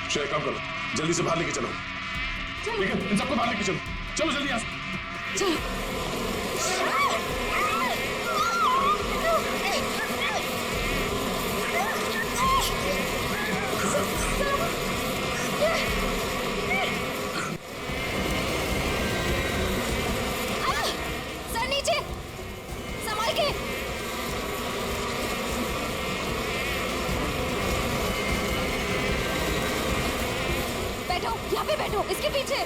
श्रेया काम करो, जल्दी से बाहर लेके चलो। ठीक है, इन सबको बाहर लेके चलो। चलो जल्दी यहाँ से। चलो। सर नीचे, संभाल के। बैठो, यहाँ पे बैठो, इसके पीछे।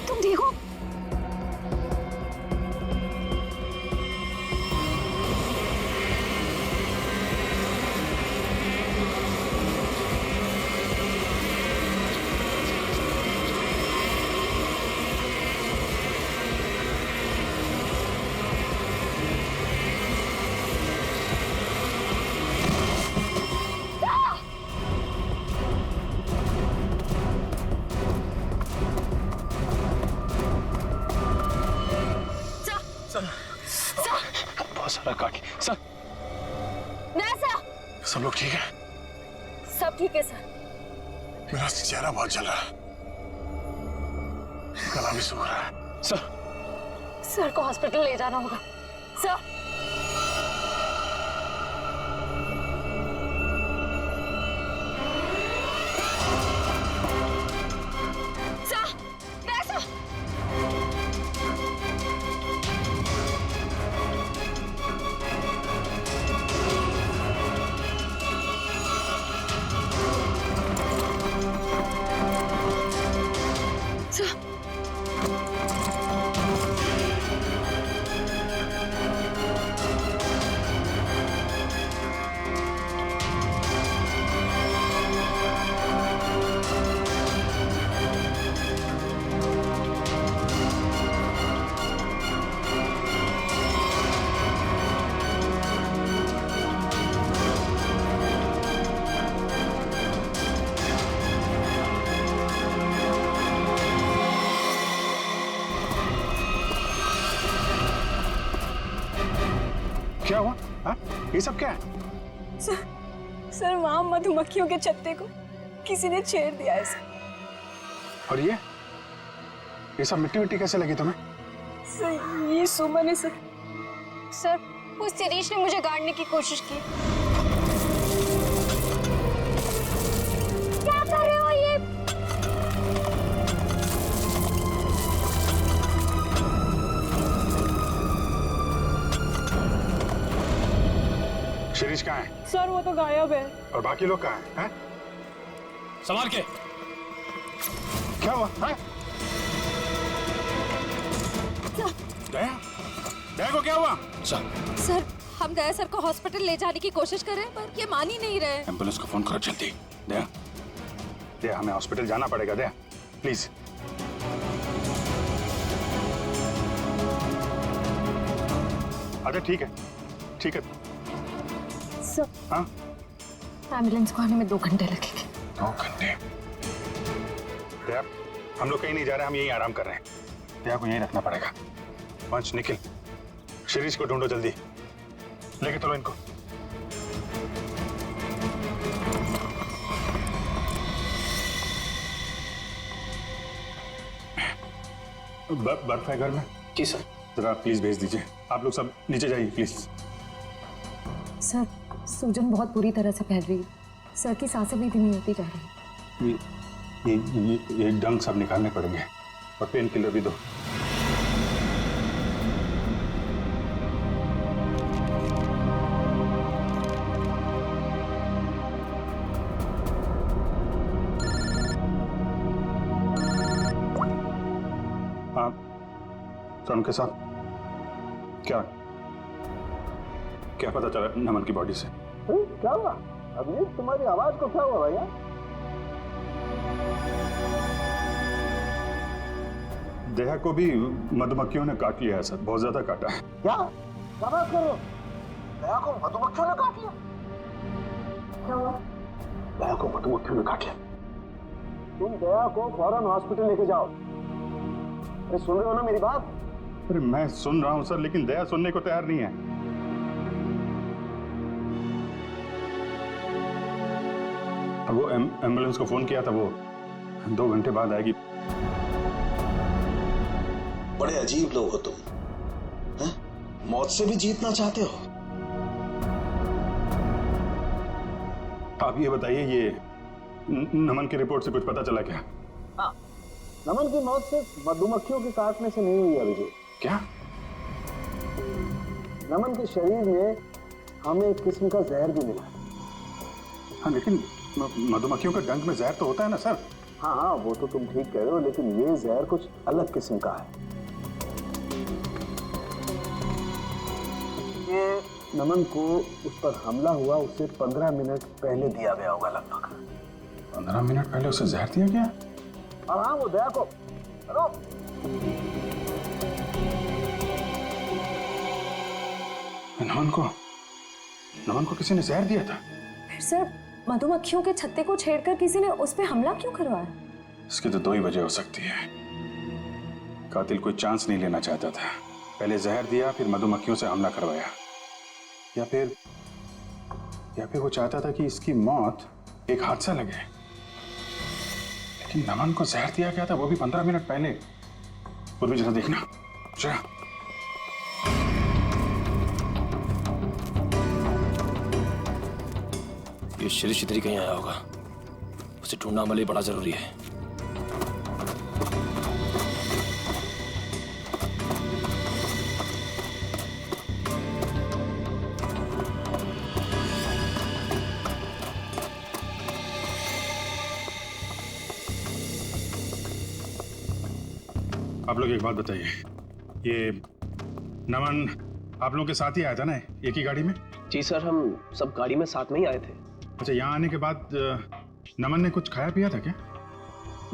तुम देखो, बहुत सारा काटी सर। सब लोग ठीक है? सब ठीक है सर। मेरा चेहरा बहुत जल रहा है, गला भी सूख रहा है। सर को हॉस्पिटल ले जाना होगा। सर क्या हुआ? हाँ? ये सब क्या है? सर वहां मधुमक्खियों के छत्ते को किसी ने छेड़ दिया है सर। और ये सब मिट्टी मिट्टी कैसे लगी तुम्हें? सर ये सुमन है सर। सर उस शिरीष ने मुझे गाड़ने की कोशिश की। क्या कर रहे हो ये? शिरीष कहाँ है? सर वो तो गायब है। और बाकी लोग कहाँ हैं? हैं? संभाल के। क्या हुआ? हैं? दया? दया को क्या हुआ? सर हम दया सर को हॉस्पिटल ले जाने की कोशिश कर रहे हैं पर ये मान ही नहीं रहे। एम्बुलेंस को फोन करो जल्दी। दया, दया हमें हॉस्पिटल जाना पड़ेगा। दया प्लीज। अच्छा ठीक है, ठीक है। सर हाँ? एम्बुलेंस को आने में 2 घंटे लगेंगे। 2 घंटे? दया हम लोग कहीं नहीं जा रहे, हम यहीं आराम कर रहे हैं। दया को यहीं रखना पड़ेगा। वंश निखिल, शिरीष को ढूंढो जल्दी, लेके चलो इनको। बर्फ है घर में? जी सर। जरा प्लीज भेज दीजिए। आप लोग सब नीचे जाइए प्लीज। सर सूजन बहुत बुरी तरह से फैल रही है। सर की सांसें भी धीमी होती जा रही है। ये डंक सब निकालने पड़ेंगे और पेन किलर भी दो। हाँ सर, उनके साथ क्या क्या पता चला नमन की बॉडी से? क्या हुआ? अभी तुम्हारी आवाज को क्या हुआ भैया? दया को भी मधुमक्खियों ने काट लिया है सर, बहुत ज्यादा काटा है। क्या बात कर रहे हो? दया को मधुमक्खियों ने काट लिया? क्या हुआ? दया को मधुमक्खियों ने काट लिया। तुम दया को फौरन हॉस्पिटल लेके जाओ। अरे सुन रहे हो ना मेरी बात? अरे मैं सुन रहा हूँ सर, लेकिन दया सुनने को तैयार नहीं है। अब वो एम्बुलेंस को फोन किया था, वो 2 घंटे बाद आएगी। बड़े अजीब लोग हो तुम, हैं? मौत से भी जीतना चाहते हो। आप ये बताइए, ये नमन की रिपोर्ट से कुछ पता चला क्या? हाँ, नमन की मौत से मधुमक्खियों के काटने से नहीं हुई अभिजीत। क्या? नमन के शरीर में हमें एक किस्म का जहर भी मिला है। हाँ, लेकिन मधुमक्खियों के डंक में जहर तो होता है ना सर? हाँ, वो तो तुम ठीक कह रहे हो, लेकिन ये जहर कुछ अलग किस्म का है। ये नमन को उस पर हमला हुआ उससे 15 मिनट पहले दिया गया होगा लगभग। 15 मिनट पहले उसे जहर दिया गया? हाँ, वो दया को नमन को किसी ने जहर दिया था? फिर सर मधुमक्खियों के छत्ते को छेड़कर किसी ने उस पे हमला क्यों करवाया? इसकी तो 2 ही वजह हो सकती है। कातिल कोई चांस नहीं लेना चाहता था, पहले जहर दिया फिर मधुमक्खियों से हमला करवाया, या फिर वो चाहता था कि इसकी मौत एक हादसा लगे। लेकिन नमन को जहर दिया गया था, वो भी 15 मिनट पहले। पूर्वी जरा देखना जरा। ये शिरीष इधर ही कहीं आया होगा, उसे ढूंढना हमारे लिए बड़ा जरूरी है। आप लोग एक बात बताइए, ये नमन आप लोगों के साथ ही आया था ना, एक ही गाड़ी में? जी सर, हम सब गाड़ी में साथ में ही आए थे। अच्छा, यहाँ आने के बाद नमन ने कुछ खाया पिया था क्या?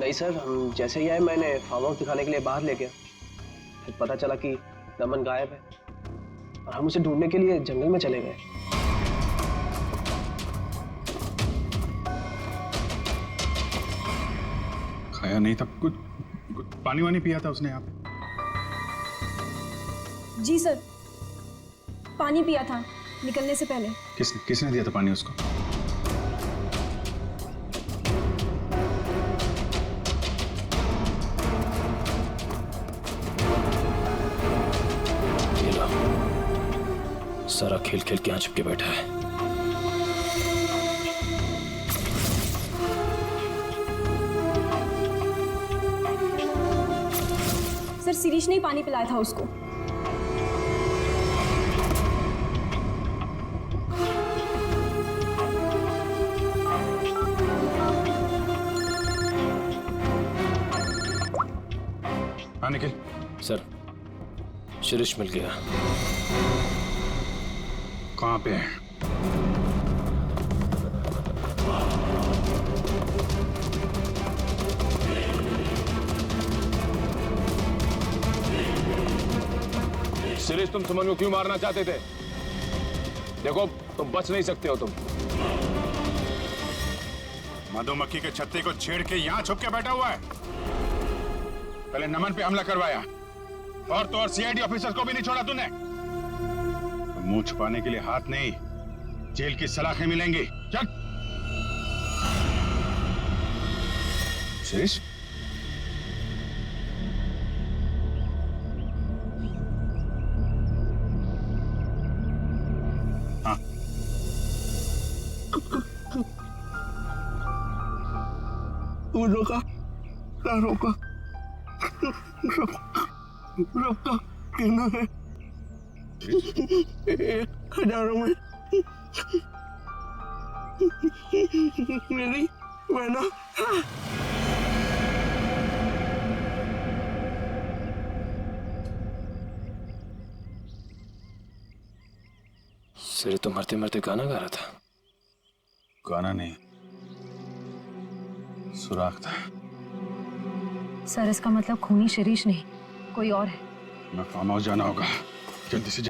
नहीं सर, हम जैसे ही आए मैंने फार्म हाउस दिखाने के लिए बाहर ले गया, फिर पता चला कि नमन गायब है और हम उसे ढूंढने के लिए जंगल में चले गए। खाया नहीं था कुछ पानी वानी पिया था उसने? आप? जी सर, पानी पिया था निकलने से पहले। किसने दिया था पानी उसको? ये लो, सारा खेल खेल के यहाँ छिपके बैठा है। सर शिरीष ने ही पानी पिलाया था उसको। हाँ निखिल। सर, शिरीष मिल गया। कहाँ पे है? शिरीष, तुम सुमन को क्यों मारना चाहते थे? देखो, तुम बच नहीं सकते हो। तुम मधुमक्खी के छत्ते को छेड़ के यहाँ छुप के बैठा हुआ है। पहले नमन पे हमला करवाया और तो और सीआईडी ऑफिसर को भी नहीं छोड़ा तूने। मुंह छुपाने के लिए हाथ नहीं, जेल की सलाखें मिलेंगी। चल शिरीष। हाँ, रोका रोका रोका कहना है। हजारों में मेरी बहना। सिरे तो मरते मरते गाना गा रहा था। गाना नहीं, सुराख था। सर इसका मतलब खूनी शिरीष नहीं, कोई और है। मैं फार्म हाउस जाना होगा, जल्दी से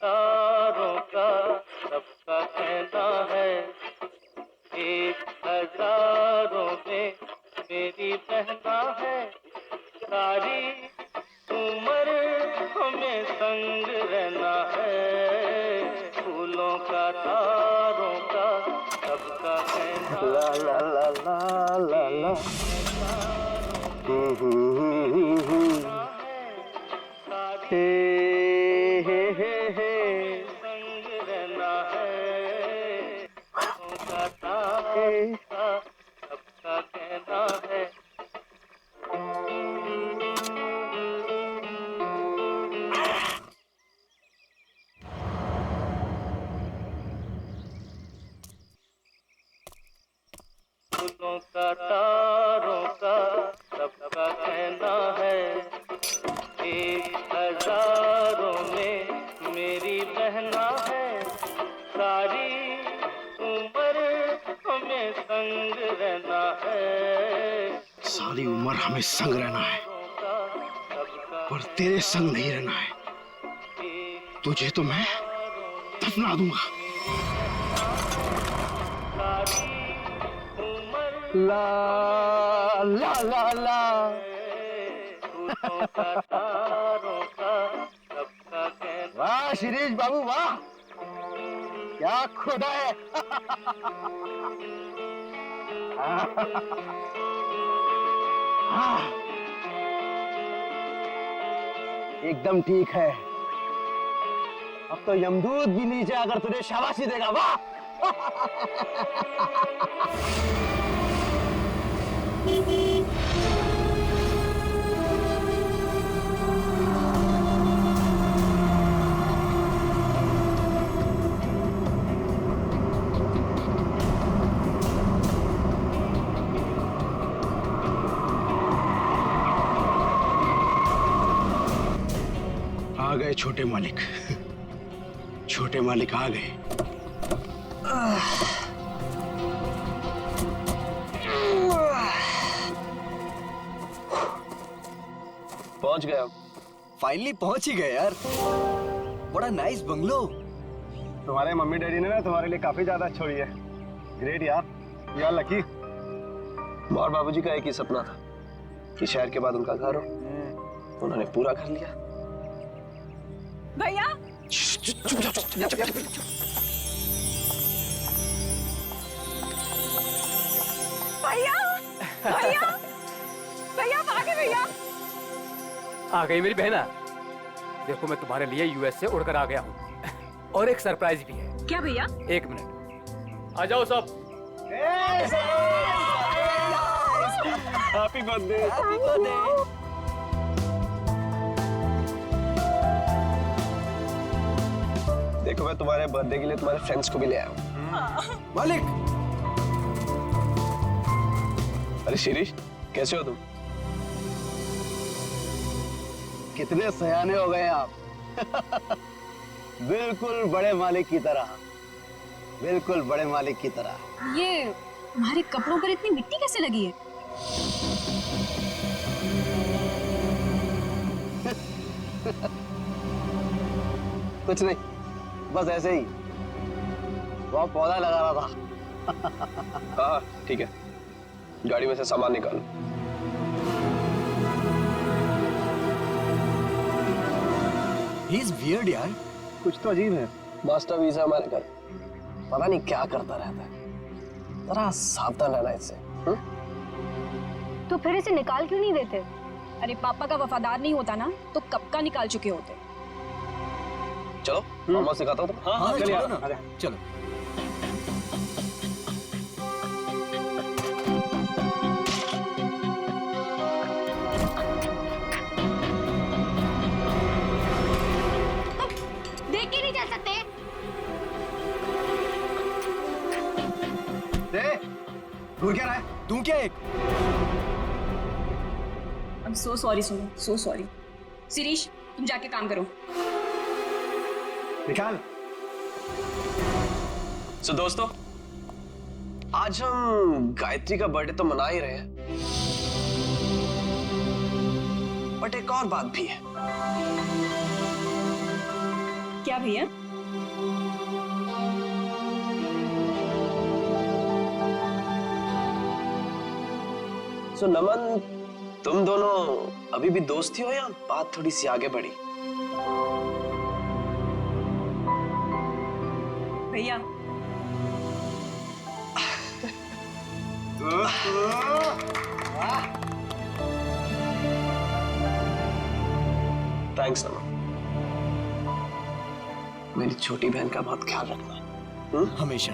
तारों का सबका कहना है, 1000 में मेरी बहना है, सारी उम्र हमें संग रहना है, फूलों का तारों का सबका कहना। ला ला ला ला ला ला संग रहना है, सबका कहना है। फूलों का तारों का सबका कहना है, 1000 में मेरी बहना है, सारी उम्र हमें संग रहना है। सारी उम्र हमें संग रहना है, पर तेरे संग नहीं रहना है। तुझे तो मैं दफना दूंगा। ला ला ला ला। वाह शिरीष बाबू वाह, क्या खुदा है। एकदम ठीक है। अब तो यमदूत भी नीचे आकर तुझे शाबाशी देगा। वाह आ गए छोटे मालिक, छोटे मालिक आ गए। पहुंच गए। फाइनली पहुंच ही गए यार। बड़ा नाइस बंगलो। तुम्हारे मम्मी डैडी ने ना तुम्हारे लिए काफी ज्यादा छोड़ी है। ग्रेट यार, यार लकी। और बाबूजी का एक ही सपना था कि शहर के बाद उनका घर हो, उन्होंने पूरा कर लिया। भैया भैया भैया भैया भागे भैया। आ गई मेरी बहना। देखो मैं तुम्हारे लिए यूएस से उड़कर आ गया हूँ और एक सरप्राइज भी है। क्या भैया? 1 मिनट, आ जाओ सब। Happy birthday. Happy birthday. देखो मैं तुम्हारे बर्थडे के लिए तुम्हारे फ्रेंड्स को भी ले आया हूँ। मालिक। अरे शिरीष, कैसे हो तुम? कितने सयाने हो गए आप। बिल्कुल बड़े मालिक की तरह, बिल्कुल बड़े मालिक की तरह। ये तुम्हारे कपड़ों पर इतनी मिट्टी कैसे लगी है? कुछ नहीं, बस ऐसे ही। वो पौधा लगा रहा था। हाँ ठीक है, गाड़ी में से सामान निकालो। He is weird यार, कुछ तो अजीब है। मास्टर वीजा हमारे घर, पता नहीं क्या करता रहता है। जरा सावधान रहना इससे। तो फिर इसे निकाल क्यों नहीं देते? अरे पापा का वफादार नहीं होता ना तो कब का निकाल चुके होते। चलो मामा सिखाता हूँ। हाँ चलो ना, चलो। घूर क्या रहा है? तू क्या एक? I'm so sorry सुनो, so sorry। शिरीष तुम जाके काम करो। निकाल। सो दोस्तों, आज हम गायत्री का बर्थडे तो मना ही रहे हैं, बट एक और बात भी है। क्या भैया? सो नमन, तुम दोनों अभी भी दोस्त ही हो या बात थोड़ी सी आगे बढ़ी? भैया थैंक्स नमन, मेरी छोटी बहन का बहुत ख्याल रखना। हमेशा।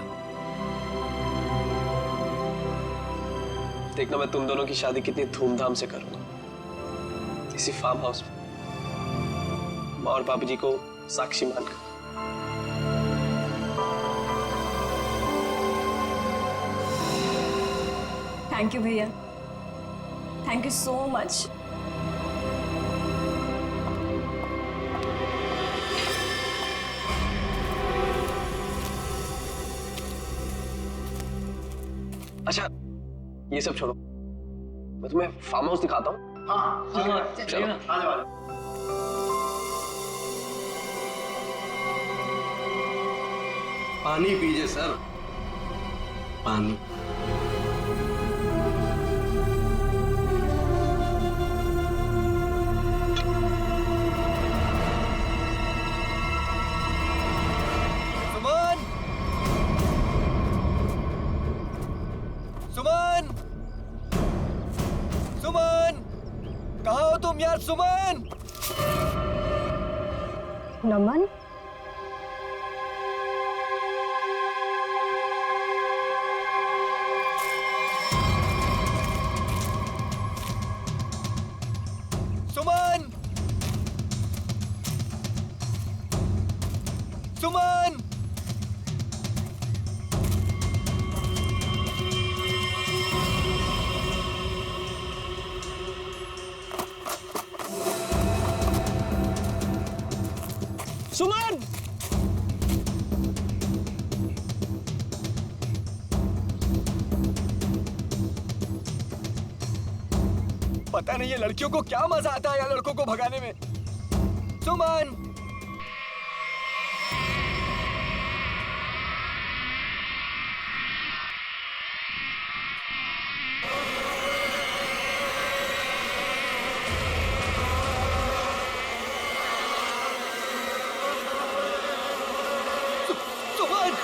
देखना मैं तुम दोनों की शादी कितनी धूमधाम से करूंगा, इसी फार्म हाउस में, माँ और पापा जी को साक्षी मानकर। थैंक यू भैया, थैंक यू सो मच। अच्छा ये सब छोड़ो, मैं तुम्हें फार्म हाउस दिखाता हूँ। हाँ, चलो। आ जाओ। पानी पीजिए सर, पानी। सुमन! सुमन! सुमन! कहाँ हो तुम यार, सुमन? नमन, सुमन! सुमन! सुमन! पता नहीं ये लड़कियों को क्या मजा आता है यार लड़कों को भगाने में। सुमन! सुमन!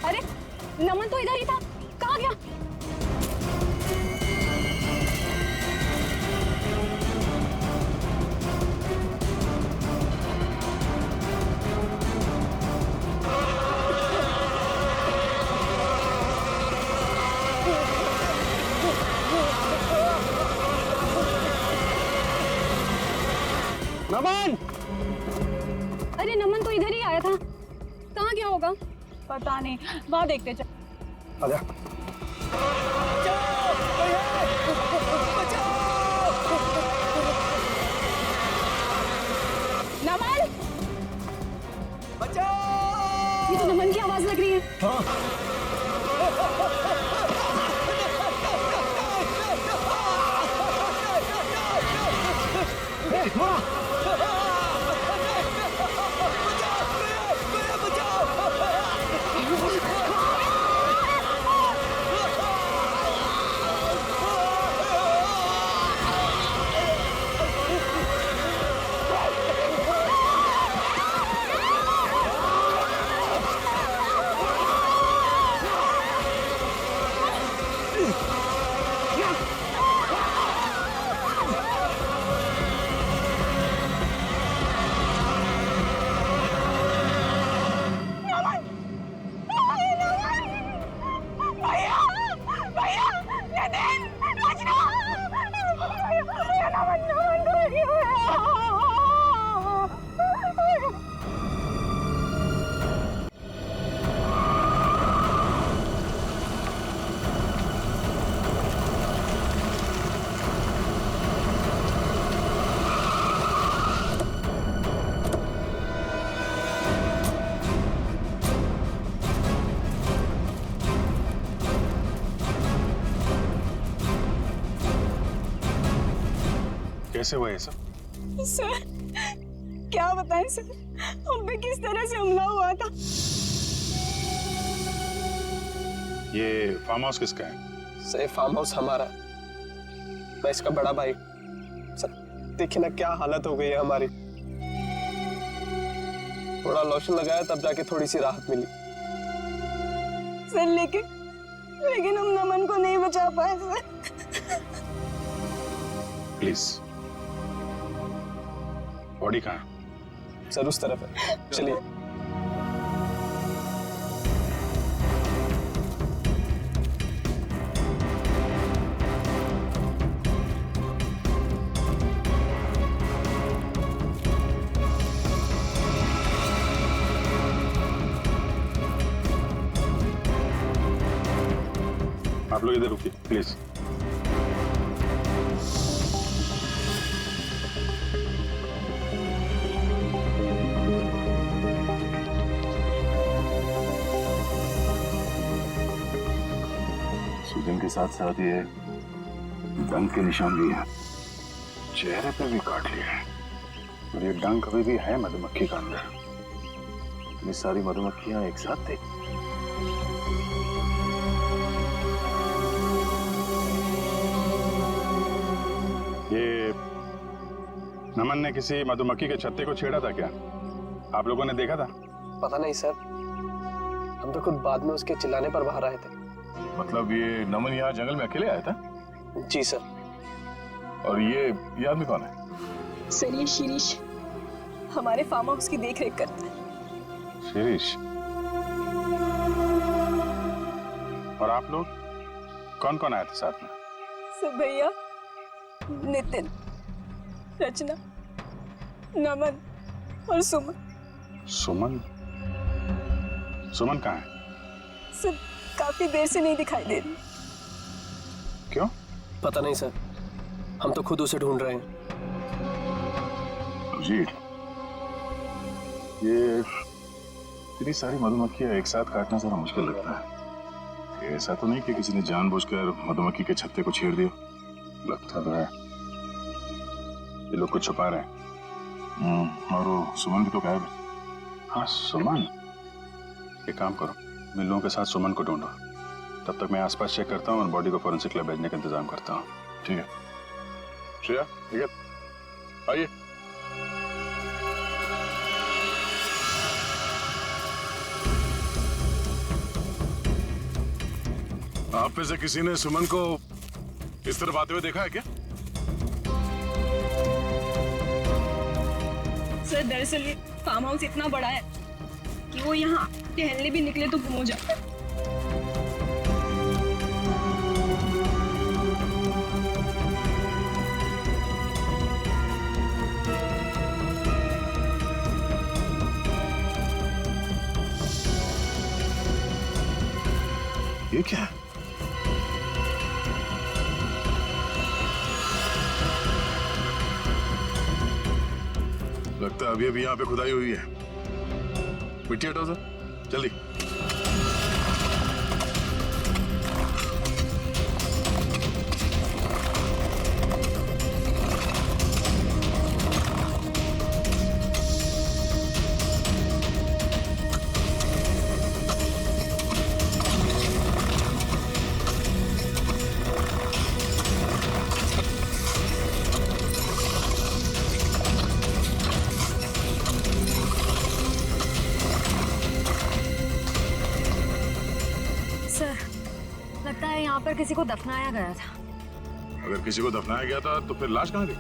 अरे नमन तो इधर ही था, कहाँ गया? नमन! अरे नमन तो इधर ही आया था, कहाँ गया होगा? पता नहीं, वहां देखते चल। आजा। नमन! बचाओ! ये तो नमन की आवाज लग रही है। कैसे हुआ ये सब? सर क्या बताएं सर, हम पे किस तरह से हमला हुआ था। ये फार्म हाउस किसका है? सर फार्म हाउस हमारा, मैं इसका बड़ा भाई। सर देखिए ना क्या हालत हो गई है हमारी। थोड़ा लोशन लगाया तब जाके थोड़ी सी राहत मिली। सर लेकिन हम नमन को नहीं बचा पाए सर। प्लीज, बॉडी कहाँ है? सर उस तरफ है, चलिए। आप लोग इधर रुकिए प्लीज। सूजन के साथ साथ ये डंक के निशान भी हैं, चेहरे पे भी काट लिया है, और ये डंक अभी भी है मधुमक्खी का अंदर। ये सारी मधुमक्खियां एक साथ थी। ये नमन ने किसी मधुमक्खी के छत्ते को छेड़ा था क्या? आप लोगों ने देखा था? पता नहीं सर, हम तो खुद बाद में उसके चिल्लाने पर बाहर आए थे। मतलब ये नमन यहाँ जंगल में अकेले आया था? जी सर। और ये आदमी कौन है? सर ये शिरीष हमारे फार्म हाउस की देखरेख करता है। शिरीष? और आप लोग कौन कौन आए थे साथ में? सर भैया, नितिन, रचना, नमन और सुमन। सुमन? सुमन कहाँ है? सर काफी देर से नहीं दिखाई दे रही। क्यों? पता नहीं सर, हम तो खुद उसे ढूंढ रहे हैं। जी, ये इतनी सारी मधुमक्खियां एक साथ काटना जरा मुश्किल लगता है। ऐसा तो नहीं कि किसी ने जानबूझकर मधुमक्खी के छत्ते को छेड़ दिया? लगता तो है ये लोग कुछ छुपा रहे हैं। और वो सुमन भी तो गायब है। हाँ सुमन, एक काम करो, इन लोगों के साथ सुमन को ढूंढो, तब तक मैं आसपास चेक करता हूँ और बॉडी को फोरेंसिक लैब भेजने का इंतजाम करता हूँ। ठीक है श्रेया, ठीक है, आइए। आप में से किसी ने सुमन को इस तरफ आते हुए देखा है क्या? सर दरअसल ये फार्म हाउस इतना बड़ा है कि वो यहाँ टहलने भी निकले तो गुम हो जाता है। ये क्या है? लगता है अभी अभी यहाँ पे खुदाई हुई है। मिट्टी हटाओ सर, जल्दी। लगता है यहाँ पर किसी को दफनाया गया था। अगर किसी को दफनाया गया था तो फिर लाश कहाँ गई?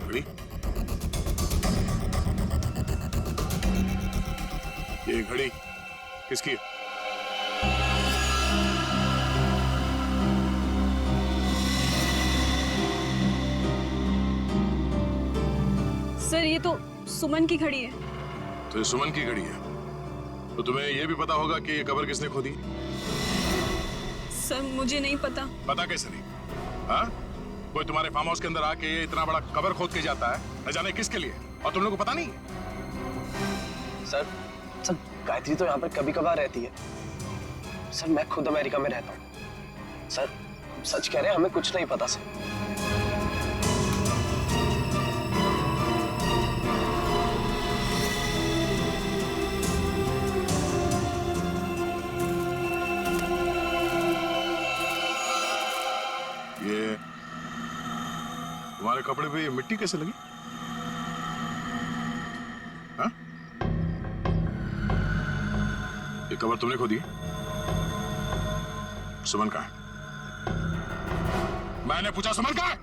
घड़ी? ये घड़ी किसकी है? सर ये तो सुमन की घड़ी है। तो ये सुमन की घड़ी है, तो तुम्हें यह भी पता होगा कि ये कब्र किसने खोदी? सर मुझे नहीं पता। पता कैसे नहीं? हाँ? कोई तुम्हारे फार्म हाउस के अंदर आके इतना बड़ा कबर खोद के जाता है, न जाने किसके लिए, और तुम लोगों को पता नहीं है? सर गायत्री तो यहाँ पर कभी कभार रहती है। सर मैं खुद अमेरिका में रहता हूँ। सर सच कह रहे हैं, हमें कुछ नहीं पता सर। ये तुम्हारे कपड़े पे ये मिट्टी कैसे लगी? हाँ? ये कबर तुमने खोदी? सुमन कहाँ है? मैंने पूछा सुमन कहाँ है?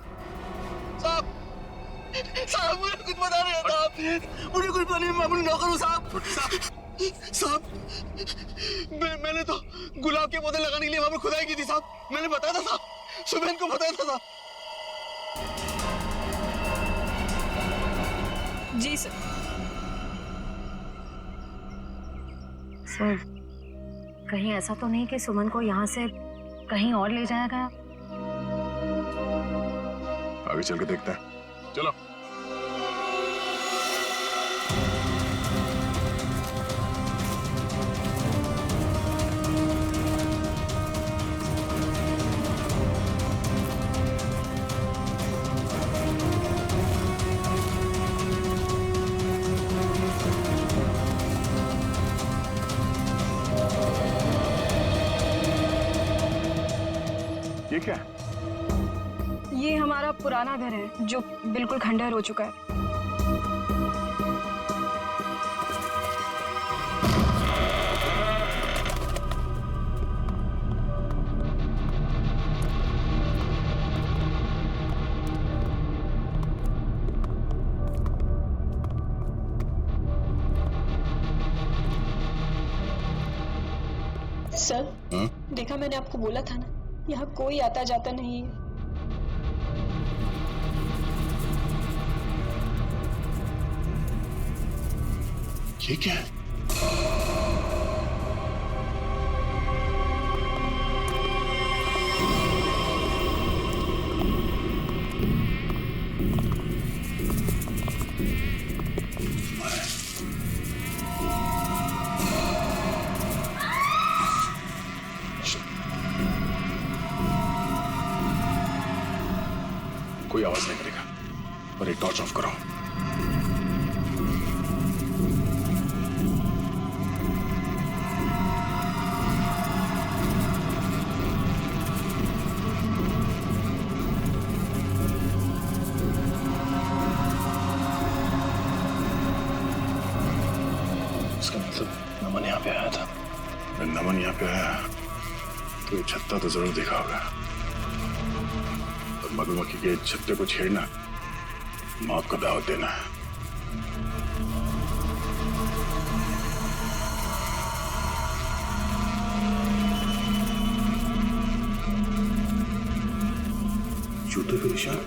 साहब मुझे कुछ पता नहीं होता। मुझे कुछ पता नहीं, मैं अपनी नौकर हूँ साहब। साहब मैंने तो गुलाब के पौधे लगाने के लिए वहां पर खुदाई की थी साहब। मैंने बताया था साहब, सुबह को बताया था साहब। जी सर। सर कहीं ऐसा तो नहीं कि सुमन को यहाँ से कहीं और ले जाया गया? आगे चल के देखते हैं, चलो। ये क्या है? ये हमारा पुराना घर है जो बिल्कुल खंडहर हो चुका है। सर देखा, मैंने आपको बोला था ना, यहाँ कोई आता जाता नहीं है। ये क्या है? कोई आवाज नहीं करेगा, पर एक टॉर्च ऑफ करो। इसका मतलब नमन यहाँ पे आया था। नमन यहाँ पे आया तो ये छत्ता तो जरूर देखा होगा। और मधुमक्खी के छत्ते को छेड़ना मौत को दावत देना है। जूते के निशान।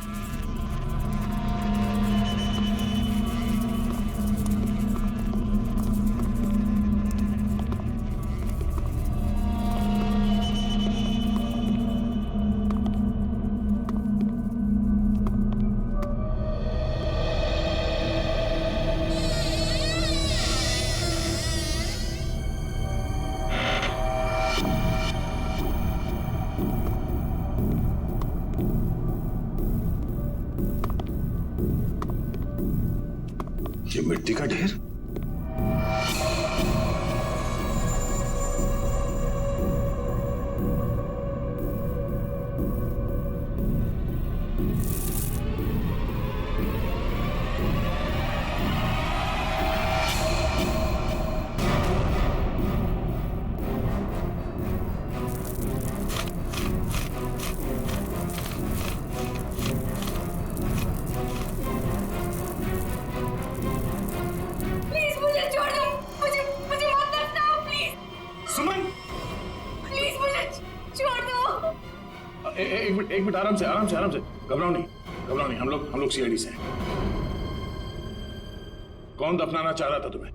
ये मिट्टी का ढेर। एक मिनट आराम से घबराओ नहीं। हम लोग सीआईडी से हैं। कौन दफनाना चाह रहा था तुम्हें?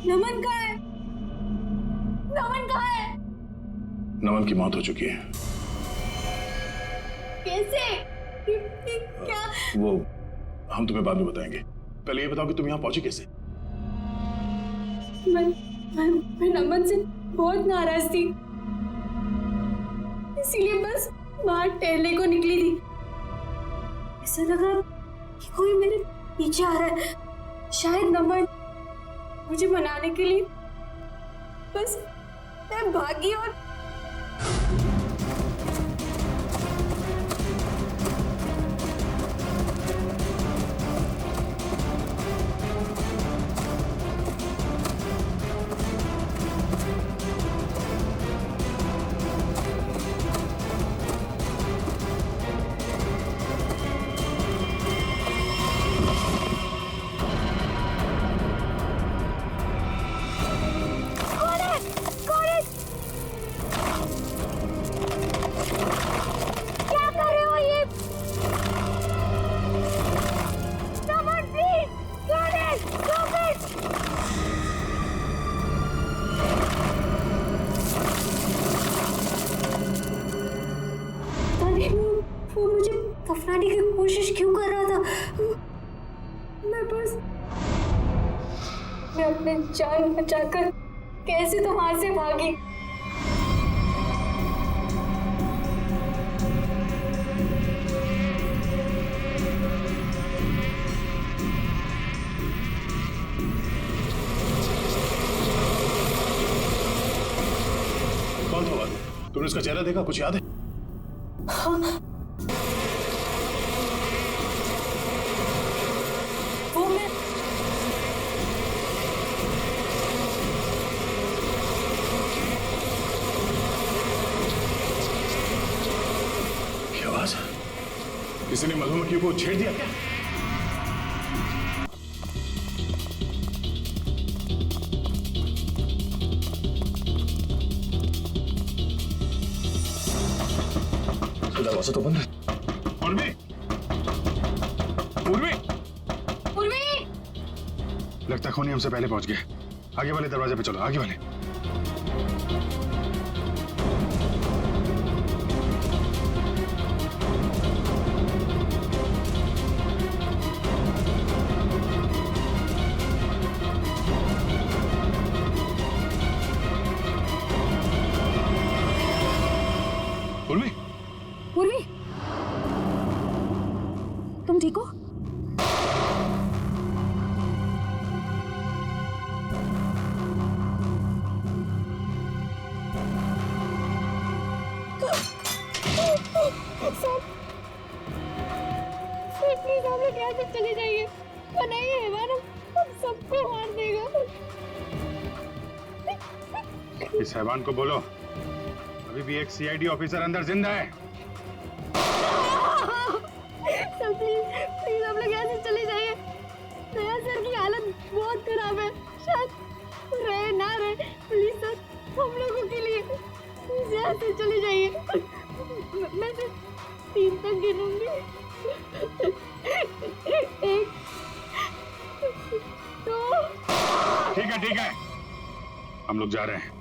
नमन कहाँ है? नमन कहाँ है? नमन की मौत हो चुकी है। कैसे? ये क्या? वो हम तुम्हें बाद में बताएंगे, पहले ये बताओ कि तुम यहाँ पहुंची कैसे? मैं नमन से बहुत नाराज थी, इसीलिए बस बाहर टहलने को निकली थी। ऐसा लगा कि कोई मेरे पीछे आ रहा है, शायद नमन मुझे मनाने के लिए। बस मैं भागी और वो मुझे दफनाने की कोशिश क्यों कर रहा था? मैं अपने जान बचाकर कैसे तो वहां से भागी। कौन था? तुमने उसका चेहरा देखा? कुछ याद है? हाँ। वो मैं क्या आवाज? किसी ने मधुमक्खी को छेड़ दिया क्या? दरवाजा तो बंद है। पूर्वी, पूर्वी, पूर्वी! लगता है खूनी हमसे पहले पहुंच गए। आगे वाले दरवाजे पे चलो, आगे वाले। पूर्वी, पूर्वी, तुम ठीक हो? प्लीज हम लोग यहाँ से चले जाइए, वरना ये हैवान हम सबको मार देगा। इस हैवान को बोलो अभी भी एक सीआईडी ऑफिसर अंदर जिंदा है। सर प्लीज हम लोग यहाँ से चले जाइए। नया सर की हालत बहुत खराब है, शायद रहे ना रहे। प्लीज सर, हम लोगों के लिए प्लीज यहाँ से चले जाइए। मैं सिर्फ 3 तक गिनूंगी। 1 2। ठीक है, हम लोग जा रहे हैं।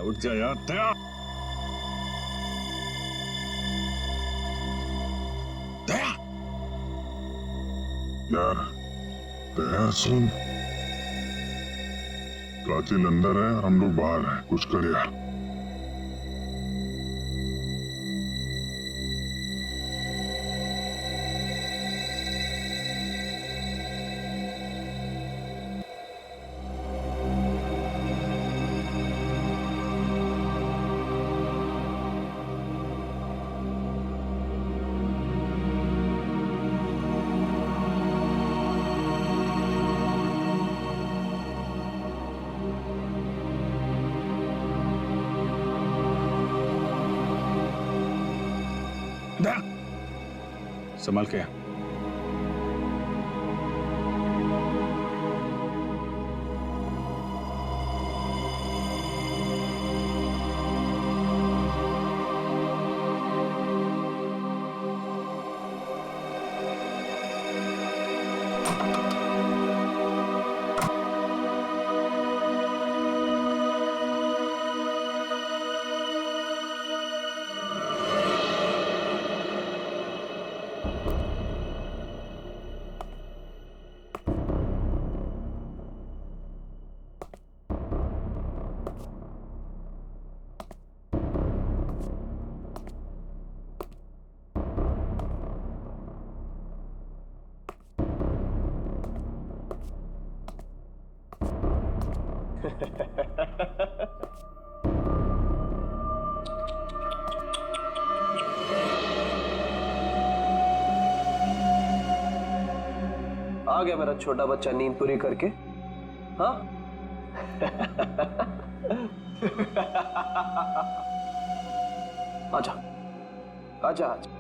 उठ जा यार दया। दया यार दया सुन, कातिल अंदर है, हम लोग बाहर हैं, कुछ कर यार। संभल के। आ गया मेरा छोटा बच्चा नींद पूरी करके। हाँ आजा आजा आजा।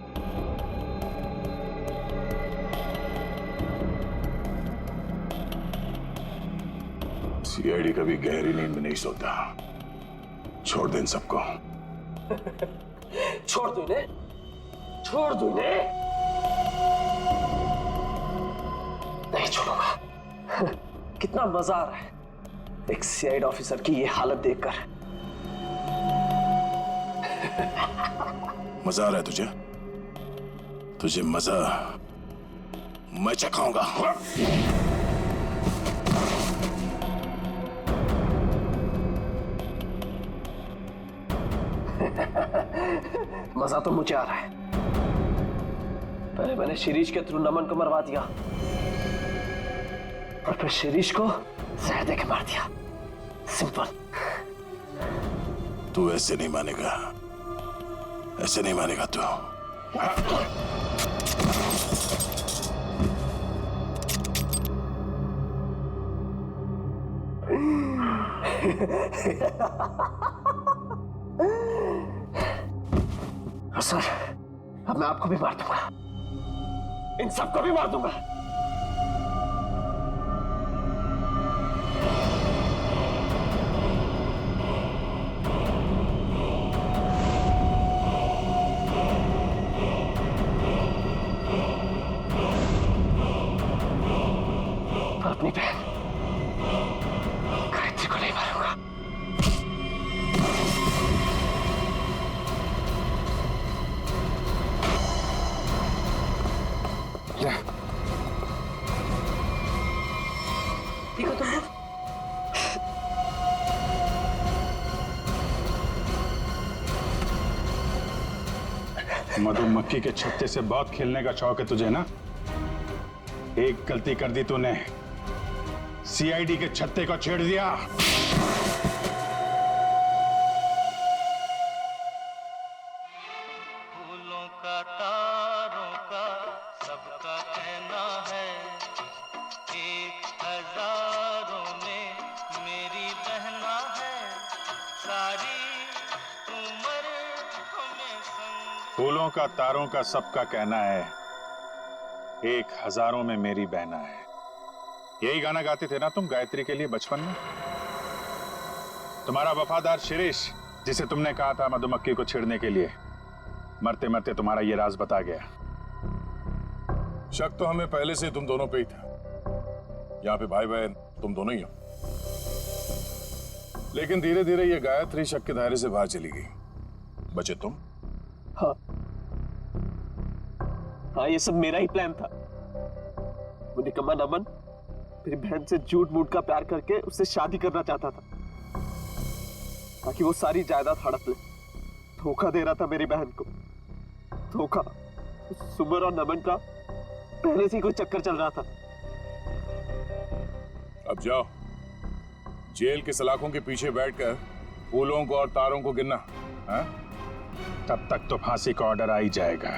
सीआईडी कभी गहरी नींद में नहीं सोता। छोड़ दे इन सबको। छोड़ दो इन्हें, छोड़ दो इन्हें। नहीं छोड़ूंगा। कितना मजा आ रहा है एक सीआईडी ऑफिसर की ये हालत देखकर। मजा आ रहा है तुझे? तुझे मजा मैं चखाऊंगा। मजा तो मुझे आ रहा है। पहले मैंने शिरीष के थ्रू नमन को मरवा दिया और फिर शिरीष को जहर दे के मार दिया। सिंपल। तू ऐसे नहीं मानेगा, ऐसे नहीं मानेगा तू। सर अब मैं आपको भी मार दूंगा, इन सबको भी मार दूंगा। अपनी बहन गायत्री को नहीं मारूंगा। ठीक हो तुम लोग? मधुमक्खी के छत्ते से बहुत खेलने का शौक है तुझे ना? एक गलती कर दी तूने, सीआईडी के छत्ते को छेड़ दिया। फूलों का तारों का सबका कहना है, एक हजारों में मेरी बहना है, सारी उम्र हमें संग। फूलों का तारों का सबका कहना है, एक हजारों में मेरी बहना है। यही गाना गाते थे ना तुम गायत्री के लिए बचपन में? तुम्हारा वफादार शिरीष, जिसे तुमने कहा था मधुमक्खी को छेड़ने के लिए, मरते मरते तुम्हारा ये राज बता गया। शक तो हमें पहले से तुम दोनों पे ही था। यहाँ पे भाई बहन तुम दोनों ही हो। लेकिन धीरे धीरे ये गायत्री शक के दायरे से बाहर चली गई। बचे तुम। हाँ हाँ, ये सब मेरा ही प्लान था। वो निकम्मा नमन मेरी बहन से झूठ मूठ का प्यार करके उससे शादी करना चाहता था ताकि वो सारी जायदाद हड़प ले। धोखा दे रहा था मेरी बहन को। धोखा। सुमन और नमन का पहले से ही कोई चक्कर चल रहा था। अब जाओ, जेल के सलाखों के पीछे बैठकर फूलों को और तारों को गिनना। हाँ? तब तक तो फांसी का ऑर्डर आ ही जाएगा।